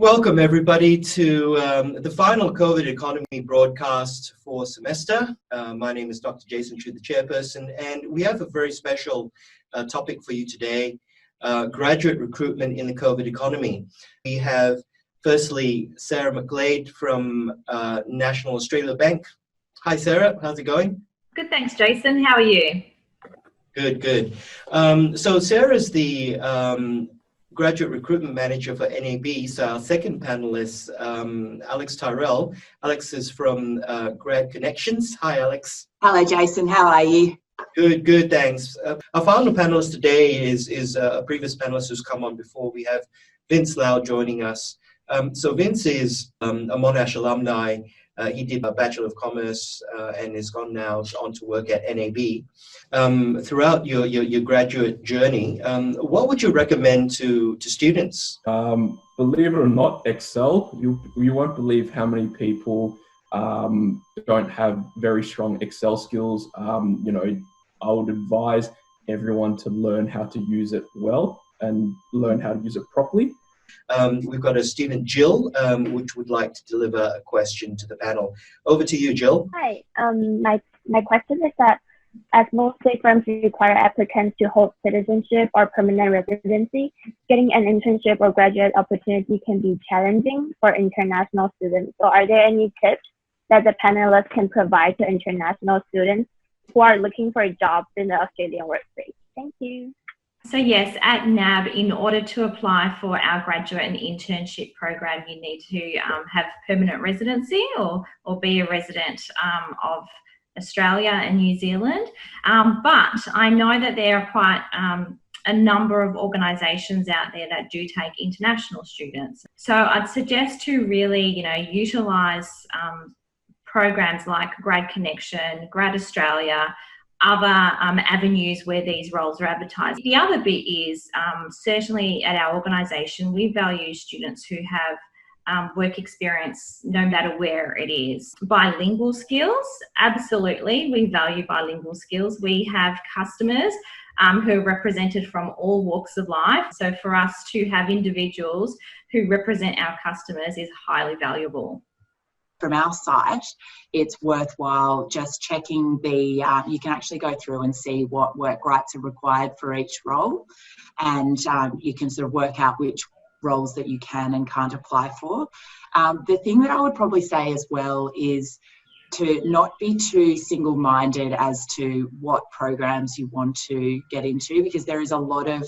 Welcome everybody to the final COVID economy broadcast for semester. My name is Dr. Jason Choo, the chairperson, and we have a very special topic for you today, graduate recruitment in the COVID economy. We have firstly Sarah McGlade from National Australia Bank. Hi Sarah, how's it going? Good, thanks Jason. How are you? Good. So Sarah's the Graduate Recruitment Manager for NAB. So our second panelist, Alex Tyrrell. Alex is from GradConnect. Hi, Alex. Hello, Jason. How are you? Good, thanks. Our final panelist today is a previous panelist who's come on before. We have Vincent Lau joining us. So Vince is a Monash alumni. He did a Bachelor of Commerce and is gone now on to work at NAB. Throughout your graduate journey, what would you recommend to students? Believe it or not, Excel. You won't believe how many people don't have very strong Excel skills. I would advise everyone to learn how to use it well and learn how to use it properly. We've got a student, Jill, which would like to deliver a question to the panel. Over to you, Jill. Hi. My question is that as most state firms require applicants to hold citizenship or permanent residency, getting an internship or graduate opportunity can be challenging for international students. So are there any tips that the panelists can provide to international students who are looking for jobs in the Australian workplace? Thank you. So yes, at NAB, in order to apply for our graduate and internship program, you need to have permanent residency or be a resident of Australia and New Zealand. But I know that there are quite a number of organisations out there that do take international students. So I'd suggest to really, utilise programs like GradConnect, Grad Australia, other avenues where these roles are advertised. The other bit is certainly at our organisation, we value students who have work experience no matter where it is. Bilingual skills, absolutely, we value bilingual skills. We have customers who are represented from all walks of life. So for us to have individuals who represent our customers is highly valuable. From our site, it's worthwhile just checking you can actually go through and see what work rights are required for each role, and you can sort of work out which roles that you can and can't apply for. The thing that I would probably say as well is to not be too single-minded as to what programs you want to get into, because there is a lot of,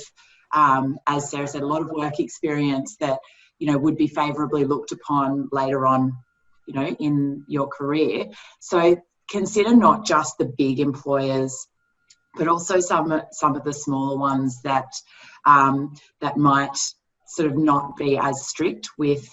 as Sarah said, a lot of work experience that, would be favourably looked upon later on in your career. So consider not just the big employers, but also some of the smaller ones that might sort of not be as strict with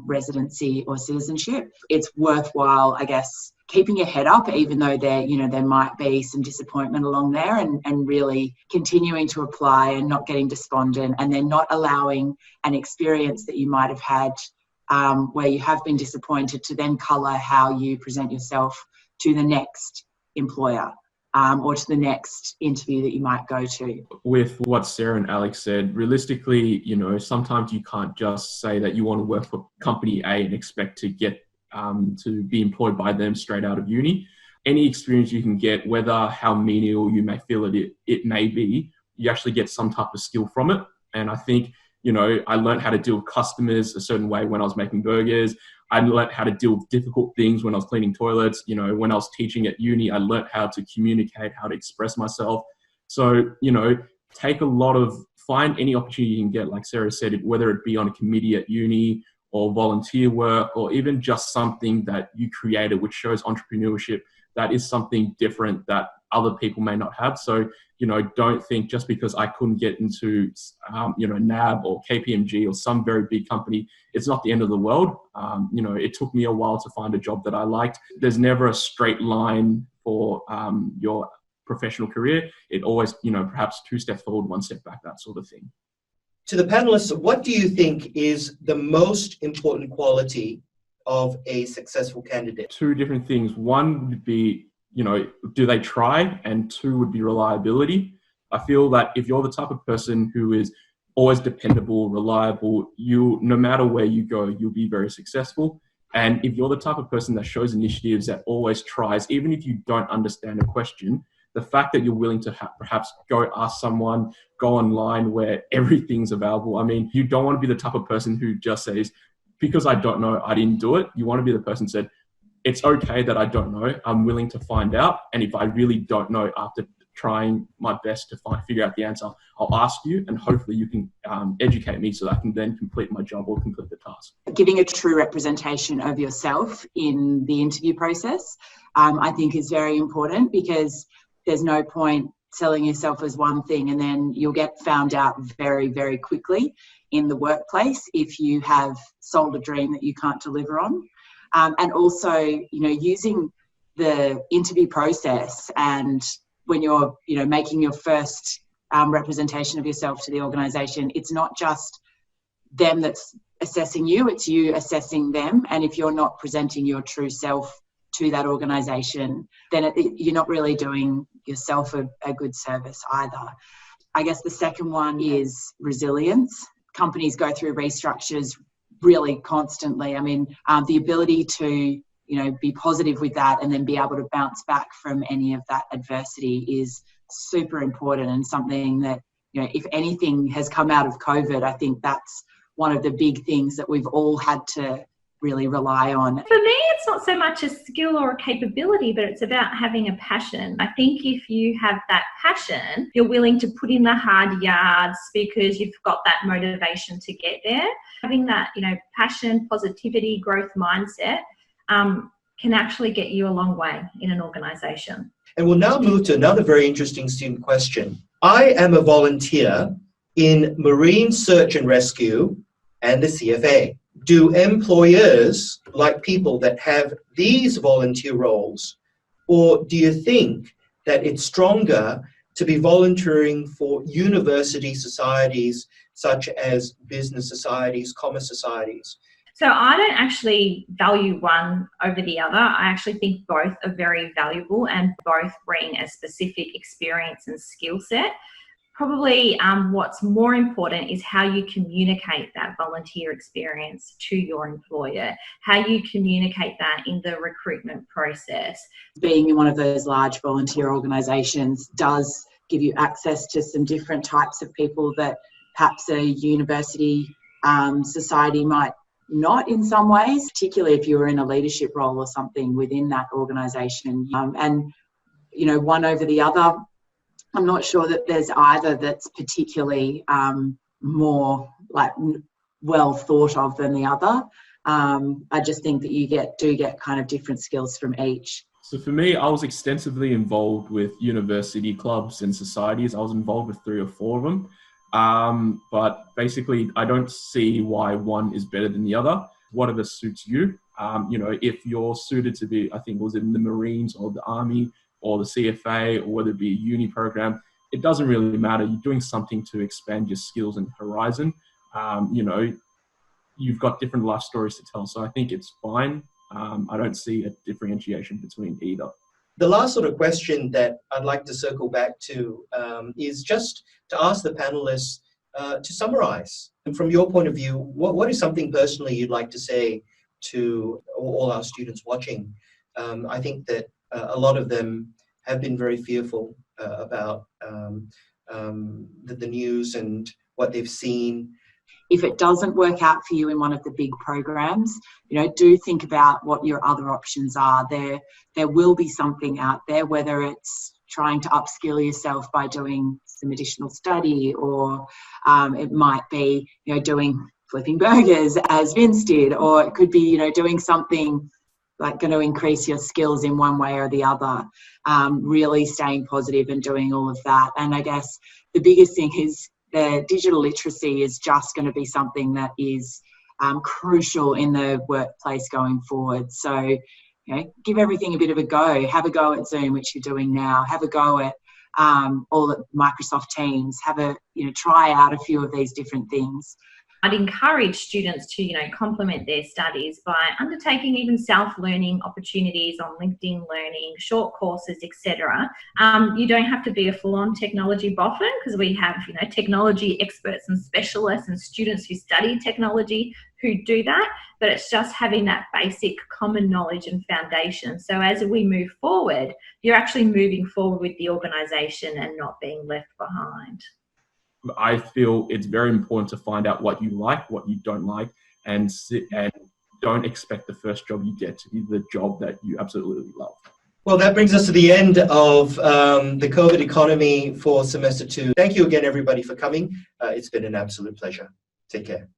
residency or citizenship. It's worthwhile, I guess, keeping your head up, even though there might be some disappointment along there, and really continuing to apply and not getting despondent, and then not allowing an experience that you might have had where you have been disappointed to then colour how you present yourself to the next employer or to the next interview that you might go to. With what Sarah and Alex said, realistically, sometimes you can't just say that you want to work for company A and expect to get to be employed by them straight out of uni. Any experience you can get, whether how menial you may feel it may be, you actually get some type of skill from it. And I think I learned how to deal with customers a certain way when I was making burgers. I learned how to deal with difficult things when I was cleaning toilets. When I was teaching at uni, I learned how to communicate, how to express myself. So, find any opportunity you can get, like Sarah said, whether it be on a committee at uni or volunteer work, or even just something that you created, which shows entrepreneurship. That is something different that other people may not have. So, don't think just because I couldn't get into, NAB or KPMG or some very big company, it's not the end of the world. It took me a while to find a job that I liked. There's never a straight line for your professional career. It always, perhaps 2 steps forward, 1 step back, that sort of thing. To the panelists, what do you think is the most important quality of a successful candidate? 2 different things. One would be, do they try? And 2 would be reliability. I feel that if you're the type of person who is always dependable, reliable. No matter where you go, you'll be very successful. And if you're the type of person that shows initiatives, that always tries, even if you don't understand a question, the fact that you're willing to perhaps go ask someone, go online where everything's available. I mean, you don't want to be the type of person who just says, because I don't know, I didn't do it. You want to be the person who said, it's okay that I don't know. I'm willing to find out. And if I really don't know after trying my best to figure out the answer, I'll ask you, and hopefully you can educate me so that I can then complete my job or complete the task. Giving a true representation of yourself in the interview process, I think is very important, because there's no point selling yourself as one thing and then you'll get found out very, very quickly in the workplace if you have sold a dream that you can't deliver on. And also, using the interview process, and when you're, making your first representation of yourself to the organisation, it's not just them that's assessing you, it's you assessing them. And if you're not presenting your true self to that organisation, then you're not really doing yourself a good service either. I guess the second one is resilience. Companies go through restructures really constantly. I mean, the ability to, be positive with that and then be able to bounce back from any of that adversity is super important, and something that, if anything has come out of COVID, I think that's one of the big things that we've all had to really rely on. For me, it's not so much a skill or a capability, but it's about having a passion. I think if you have that passion, you're willing to put in the hard yards because you've got that motivation to get there. Having that, passion, positivity, growth mindset can actually get you a long way in an organisation. And we'll now move to another very interesting student question. I am a volunteer in Marine Search and Rescue and the CFA. Do employers like people that have these volunteer roles, or do you think that it's stronger to be volunteering for university societies such as business societies, commerce societies? So I don't actually value one over the other. I actually think both are very valuable and both bring a specific experience and skill set. Probably what's more important is how you communicate that volunteer experience to your employer, how you communicate that in the recruitment process. Being in one of those large volunteer organisations does give you access to some different types of people that perhaps a university society might not in some ways, particularly if you were in a leadership role or something within that organisation. And, one over the other, I'm not sure that there's either that's particularly more well thought of than the other. I just think that you do get kind of different skills from each. So for me, I was extensively involved with university clubs and societies. I was involved with 3 or 4 of them. But basically, I don't see why one is better than the other. Whatever suits you. If you're suited to be, I think, was it in the Marines or the Army or the CFA, or whether it be a uni program, it doesn't really matter. You're doing something to expand your skills and horizon. You've got different life stories to tell. So I think it's fine. I don't see a differentiation between either. The last sort of question that I'd like to circle back to is just to ask the panelists to summarize. And from your point of view, what is something personally you'd like to say to all our students watching? I think that a lot of them have been very fearful about the news and what they've seen. If it doesn't work out for you in one of the big programs, do think about what your other options are. There will be something out there, whether it's trying to upskill yourself by doing some additional study, or it might be, doing flipping burgers as Vince did, or it could be, doing something like going to increase your skills in one way or the other, really staying positive and doing all of that. And I guess the biggest thing is the digital literacy is just going to be something that is crucial in the workplace going forward. So, give everything a bit of a go. Have a go at Zoom, which you're doing now. Have a go at all at Microsoft Teams. Try out a few of these different things. I'd encourage students to, complement their studies by undertaking even self-learning opportunities on LinkedIn Learning, short courses, etc. You don't have to be a full-on technology boffin, because we have, technology experts and specialists and students who study technology who do that, but it's just having that basic common knowledge and foundation. So as we move forward, you're actually moving forward with the organisation and not being left behind. I feel it's very important to find out what you like, what you don't like, and don't expect the first job you get to be the job that you absolutely love. Well, that brings us to the end of the COVID economy for semester 2. Thank you again, everybody, for coming. It's been an absolute pleasure. Take care.